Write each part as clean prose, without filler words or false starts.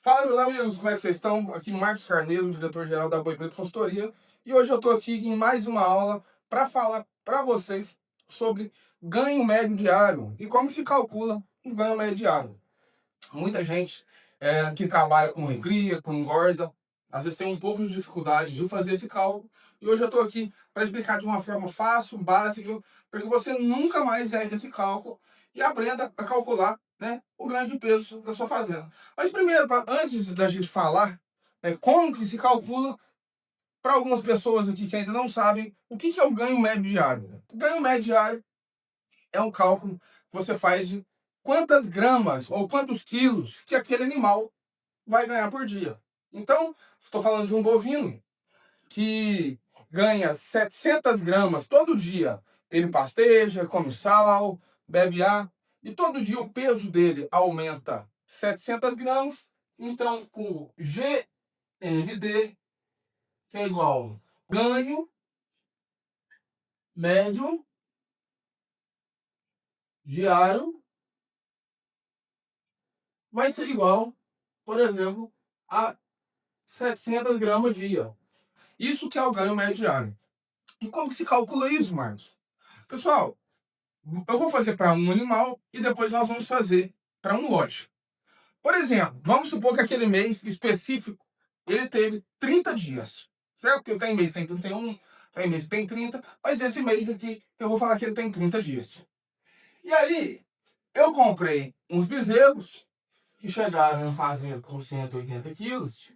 Fala, meus amigos, como é que vocês estão? Aqui Marcos Carneiro, diretor-geral da Boi Preto Consultoria, e hoje eu estou aqui em mais uma aula para falar para vocês sobre ganho médio diário e como se calcula um ganho médio diário. Muita gente que trabalha com recria, com engorda, às vezes tem um pouco de dificuldade de fazer esse cálculo, e hoje eu estou aqui para explicar de uma forma fácil, básica, para que você nunca mais erre esse cálculo e aprenda a calcular, né, o ganho de peso da sua fazenda. Mas primeiro, antes da gente falar como que se calcula, para algumas pessoas aqui que ainda não sabem, o que é o ganho médio diário? O ganho médio diário é um cálculo que você faz de quantas gramas ou quantos quilos que aquele animal vai ganhar por dia. Então, estou falando de um bovino que ganha 700 gramas todo dia. Ele pasteja, come sal, bebe ar, e todo dia o peso dele aumenta 700 gramas. Então, o GMD, que é igual ganho médio diário, vai ser igual, por exemplo, a 700 gramas dia. Isso que é o ganho médio diário. E como se calcula isso, Marcos? Pessoal, eu vou fazer para um animal e depois nós vamos fazer para um lote. Por exemplo, vamos supor que aquele mês específico ele teve 30 dias. Certo? Que tem mês que tem 31, tem mês que tem 30, mas esse mês aqui eu vou falar que ele tem 30 dias. E aí, eu comprei uns bezerros que chegaram na fazenda com 180 quilos,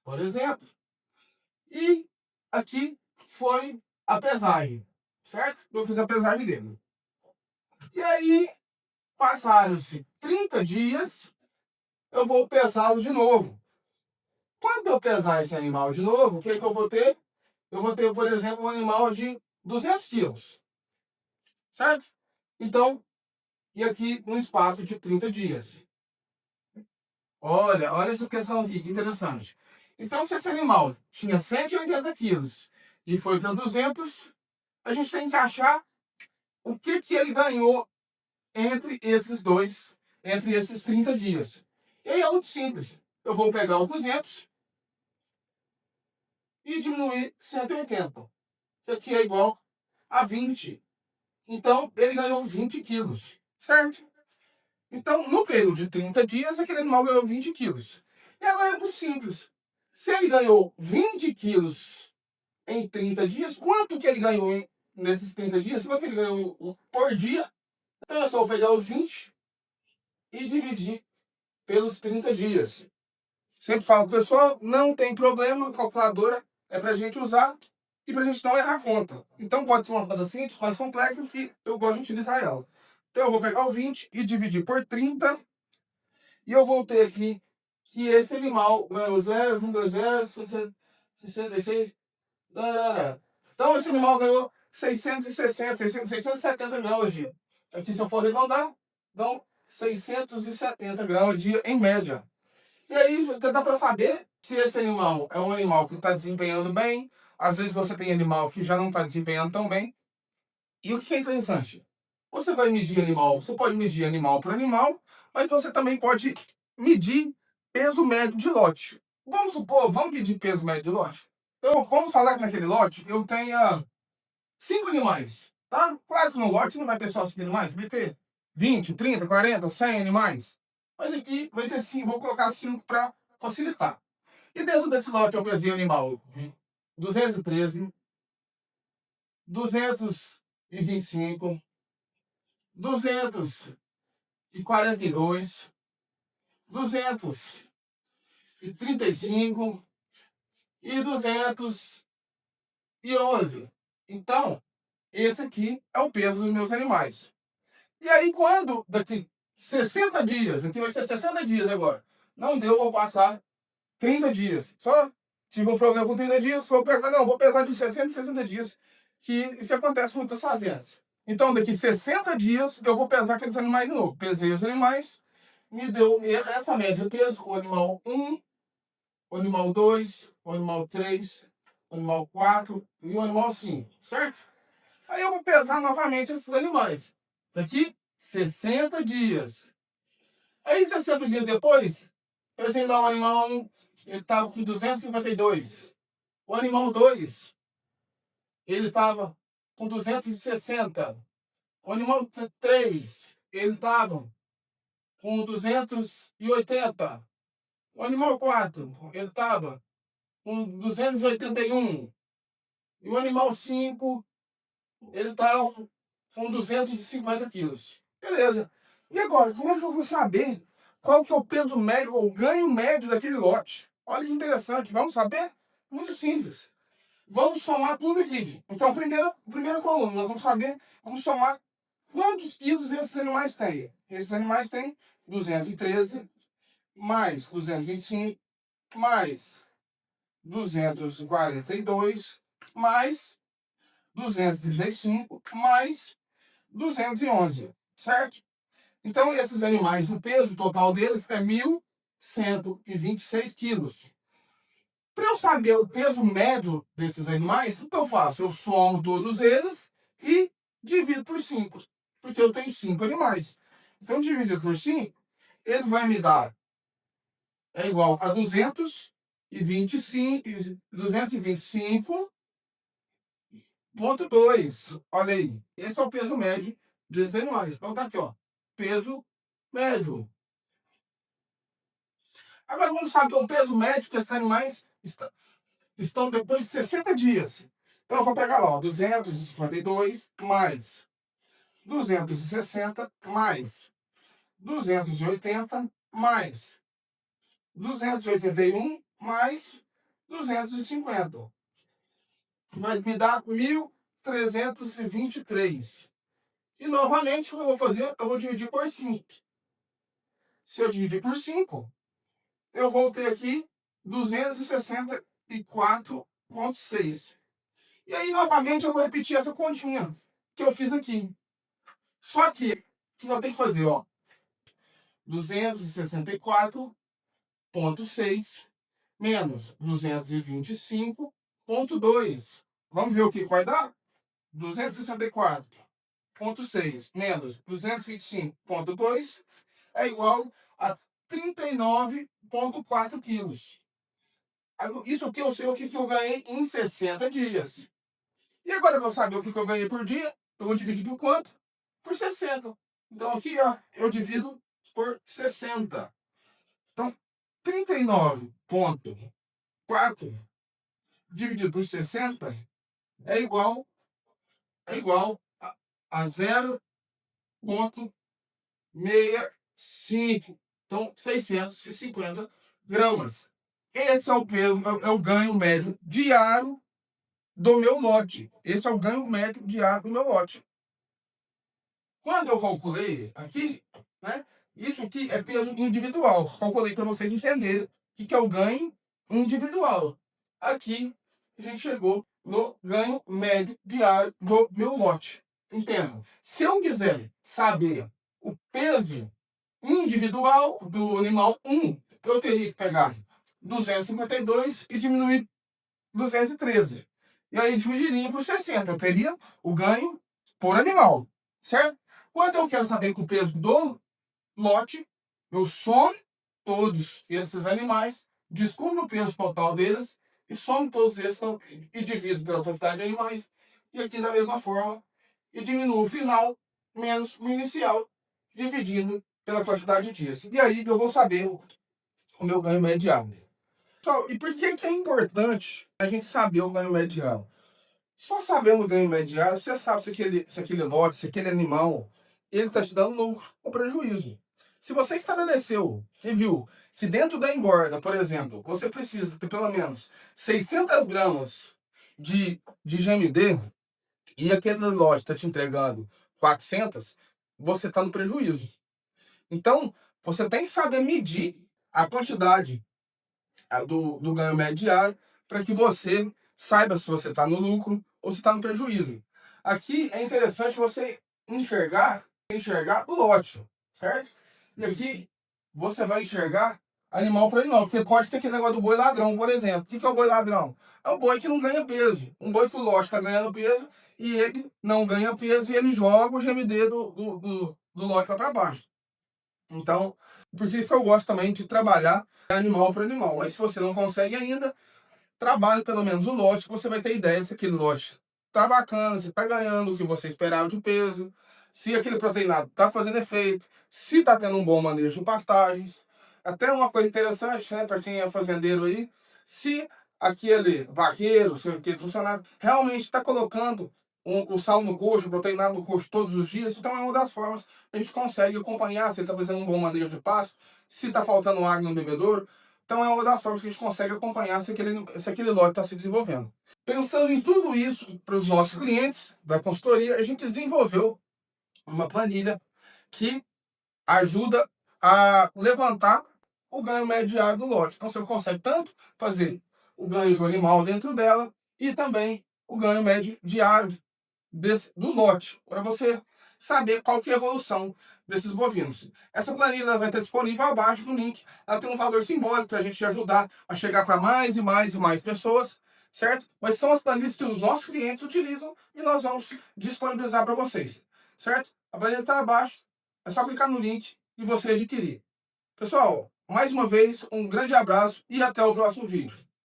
por exemplo. E aqui foi a pesagem, certo? Eu fiz a pesagem dele. E aí, passaram-se 30 dias, eu vou pesá-lo de novo. Quando eu pesar esse animal de novo, o que eu vou ter? Eu vou ter, por exemplo, um animal de 200 quilos, certo? Então, e aqui no espaço de 30 dias. Olha essa questão aqui, que interessante. Então, se esse animal tinha 180 quilos e foi para 200, a gente tem que achar o que ele ganhou entre esses dois, entre esses 30 dias. E aí é muito simples. Eu vou pegar o 200 e diminuir 180. Isso aqui é igual a 20. Então, ele ganhou 20 quilos, certo? Então, no período de 30 dias, aquele animal ganhou 20 quilos. E agora é muito simples. Se ele ganhou 20 quilos em 30 dias, quanto que ele ganhou nesses 30 dias? Quanto que ele ganhou por dia? Então, é só pegar os 20 e dividir pelos 30 dias. Sempre falo, pessoal, não tem problema, a calculadora é para a gente usar e para a gente não errar a conta. Então pode ser uma conta simples, mais complexa, que eu gosto de utilizar ela. Então eu vou pegar o 20 e dividir por 30, e eu vou ter aqui que esse animal ganhou 0,20, 66. Então esse animal ganhou 660, 670 gramas dia. Aqui, se eu for arredondar, dão 670 gramas dia em média. E aí dá para saber se esse animal é um animal que está desempenhando bem. Às vezes você tem animal que já não está desempenhando tão bem. E o que é interessante? Você vai medir animal, você pode medir animal por animal, mas você também pode medir peso médio de lote. Vamos supor, vamos medir peso médio de lote. Então, vamos falar que naquele lote eu tenha 5 animais, tá? Claro que no lote você não vai ter só 5 animais, vai ter 20, 30, 40, 100 animais. Mas aqui vai ter 5, vou colocar 5 para facilitar. E dentro desse lote eu pesei animal de 213, 225, 242, 235 e 211. Então, esse aqui é o peso dos meus animais. E aí, quando daqui 60 dias, aqui vai ser 60 dias agora, não deu, vou passar 30 dias. Só tive um problema com 30 dias, vou pegar, não, vou pesar de 60 em 60 dias, que isso acontece com muitas fazendas. Então, daqui 60 dias, eu vou pesar aqueles animais de novo. Pesei os animais, me deu essa média de peso, o animal 1, o animal 2, o animal 3, o animal 4 e o animal 5, certo? Aí eu vou pesar novamente esses animais. Daqui 60 dias. Aí 60 dias depois, Por exemplo, o animal 1, ele estava com 252. O animal 2, ele estava com 260. O animal 3, ele estava com 280. O animal 4, ele estava com 281. E o animal 5, ele estava com 250 quilos. Beleza. E agora, como é que eu vou saber qual que é o peso médio ou o ganho médio daquele lote? Olha que interessante. Vamos saber? Muito simples. Vamos somar tudo aqui. Então, primeira coluna, nós vamos saber, vamos somar quantos quilos esses animais têm. Esses animais têm 213, mais 225, mais 242, mais 235, mais 211, certo? Então, esses animais, o peso total deles é 1.126 quilos. Para eu saber o peso médio desses animais, o que eu faço? Eu somo todos eles e divido por 5, porque eu tenho 5 animais. Então, dividido por 5, ele vai me dar, é igual a 225,2. Olha aí, esse é o peso médio desses animais. Então, tá aqui, ó, peso médio. Agora, vamos saber o peso médio que esses animais estão depois de 60 dias. Então, eu vou pegar lá, ó, 252 mais 260 mais 280 mais 281 mais 250. Vai me dar 1.323. E novamente, o que eu vou fazer? Eu vou dividir por 5. Se eu dividir por 5, eu vou ter aqui 264,6. E aí, novamente, eu vou repetir essa continha que eu fiz aqui. Só que, o que eu tenho que fazer? Ó, 264,6 menos 225,2. Vamos ver o que vai dar? 264,6 menos 225,2 é igual a 39,4 quilos. Isso aqui eu sei o que eu ganhei em 60 dias. E agora eu vou saber o que eu ganhei por dia. Eu vou dividir por quanto? Por 60. Então aqui, ó, eu divido por 60. Então, 39,4 dividido por 60 é igual a 0,65. Então, 650 gramas. Esse é o peso, é o ganho médio diário do meu lote. Esse é o ganho médio diário do meu lote. Quando eu calculei aqui, né? Isso aqui é peso individual. Calculei para vocês entenderem o que é o ganho individual. Aqui a gente chegou no ganho médio diário do meu lote. Entenda? Se eu quiser saber o peso individual do animal 1, eu teria que pegar 252 e diminuir 213. E aí dividiria por 60. Eu teria o ganho por animal, certo? Quando eu quero saber que o peso do lote, eu somo todos esses animais, descubro o peso total deles e somo todos esses e divido pela quantidade de animais. E aqui da mesma forma, e diminuo o final menos o inicial, dividindo pela quantidade de dias. E aí eu vou saber o meu ganho médio diário. Pessoal, e por que é importante a gente saber o ganho médio diário? Só sabendo o ganho médio diário, você sabe se aquele lote, se aquele animal, ele está te dando lucro ou prejuízo. Se você estabeleceu e viu que dentro da engorda, por exemplo, você precisa ter pelo menos 600 gramas de GMD e aquele lote está te entregando 400, você está no prejuízo. Então, você tem que saber medir a quantidade do ganho médio diário para que você saiba se você está no lucro ou se está no prejuízo. Aqui é interessante você enxergar o lote, certo? E aqui você vai enxergar animal por animal, porque pode ter aquele negócio do boi ladrão, por exemplo. O que é o boi ladrão? É o boi que não ganha peso. Um boi que o lote está ganhando peso e ele não ganha peso e ele joga o GMD do lote lá para baixo. Então, Porque isso eu gosto também de trabalhar animal por animal. Mas se você não consegue ainda, trabalhe pelo menos o lote, que você vai ter ideia se aquele lote tá bacana, se tá ganhando o que você esperava de peso, se aquele proteinado tá fazendo efeito, se tá tendo um bom manejo de pastagens. Até uma coisa interessante, né, para quem é fazendeiro aí, se aquele vaqueiro, se aquele funcionário realmente está colocando o sal no coxo, o proteinado no coxo todos os dias, então é uma das formas que a gente consegue acompanhar se ele está fazendo um bom manejo de pasto, se está faltando água no bebedouro. Então é uma das formas que a gente consegue acompanhar se aquele lote está se desenvolvendo. Pensando em tudo isso para os nossos clientes da consultoria, a gente desenvolveu uma planilha que ajuda a levantar o ganho médio diário do lote. Então você consegue tanto fazer o ganho do animal dentro dela e também o ganho médio diário do lote, para você saber qual que é a evolução desses bovinos. Essa planilha vai estar disponível abaixo no link. Ela tem um valor simbólico para a gente ajudar a chegar para mais e mais e mais pessoas, certo? Mas são as planilhas que os nossos clientes utilizam e nós vamos disponibilizar para vocês, certo? A planilha está abaixo, é só clicar no link e você adquirir. Pessoal, mais uma vez, um grande abraço e até o próximo vídeo.